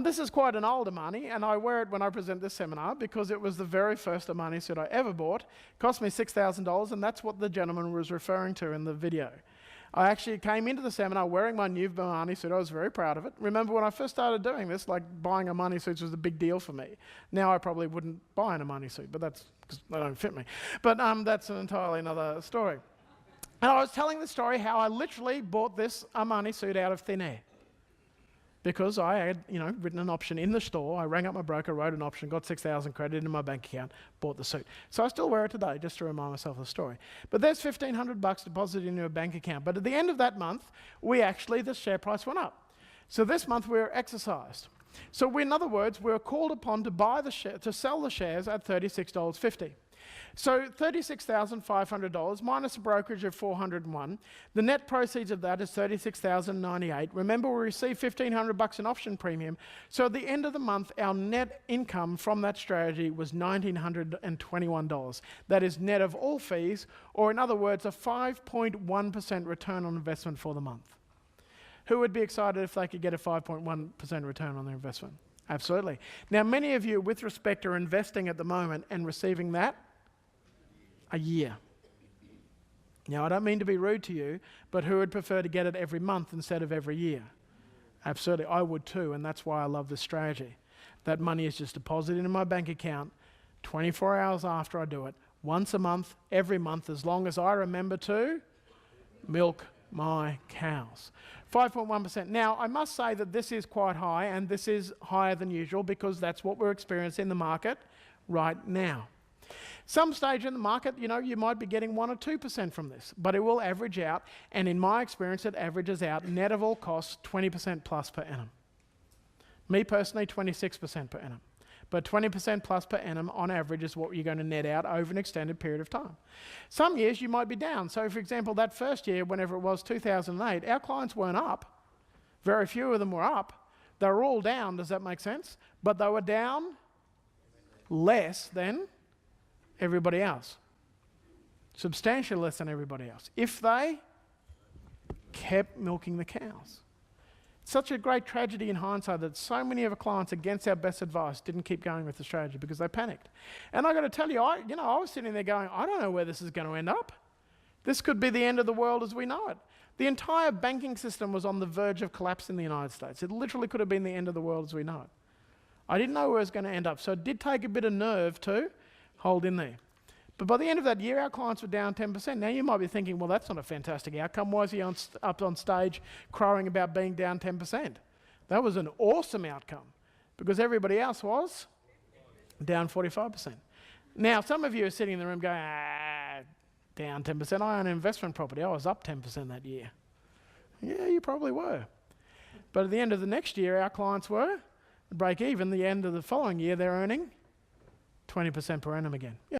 This is quite an old Armani, and I wear it when I present this seminar because it was the very first Armani suit I ever bought. It cost me $6,000, and that's what the gentleman was referring to in the video. I actually came into the seminar wearing my new Armani suit. I was very proud of it. Remember when I first started doing this, like buying Armani suits was a big deal for me. Now I probably wouldn't buy an Armani suit, but that's because they don't fit me. But that's an entirely another story. And I was telling the story how I literally bought this Armani suit out of thin air. Because I had, written an option in the store. I rang up my broker, wrote an option, got 6,000 credit in my bank account, bought the suit. So I still wear it today, just to remind myself of the story. But there's $1,500 deposited into a bank account. But at the end of that month, the share price went up. So this month we were exercised. So in other words, we were called upon to buy to sell the shares at $36.50. So $36,500 minus a brokerage of $401. The net proceeds of that is $36,098. Remember, we received $1,500 in option premium. So at the end of the month, our net income from that strategy was $1,921. That is net of all fees, or in other words, a 5.1% return on investment for the month. Who would be excited if they could get a 5.1% return on their investment? Absolutely. Now, many of you, with respect, are investing at the moment and receiving that a year. Now, I don't mean to be rude to you, but who would prefer to get it every month instead of every year? Absolutely, I would too, and that's why I love this strategy. That money is just deposited in my bank account 24 hours after I do it, once a month, every month, as long as I remember to milk my cows. 5.1%. Now, I must say that this is quite high, and this is higher than usual because that's what we're experiencing in the market right now. Some stage in the market, you might be getting 1 or 2% from this, but it will average out, and in my experience, it averages out net of all costs 20% plus per annum. Me personally, 26% per annum. But 20% plus per annum on average is what you're going to net out over an extended period of time. Some years you might be down. So for example, that first year, whenever it was 2008, our clients weren't up. Very few of them were up. They were all down, does that make sense? But they were down less than everybody else. Substantially less than everybody else. If they kept milking the cows. Such a great tragedy in hindsight that so many of our clients, against our best advice, didn't keep going with the strategy because they panicked. And I got to tell you, I was sitting there going, I don't know where this is going to end up. This could be the end of the world as we know it. The entire banking system was on the verge of collapse in the United States. It literally could have been the end of the world as we know it. I didn't know where it was going to end up, so it did take a bit of nerve to hold in there. But by the end of that year, our clients were down 10%. Now you might be thinking, well, that's not a fantastic outcome. Why is he up on stage crowing about being down 10%? That was an awesome outcome because everybody else was down 45%. Now, some of you are sitting in the room going, down 10%. I own an investment property. I was up 10% that year. Yeah, you probably were. But at the end of the next year, our clients were break even. The end of the following year, they're earning 20% per annum again. Yeah.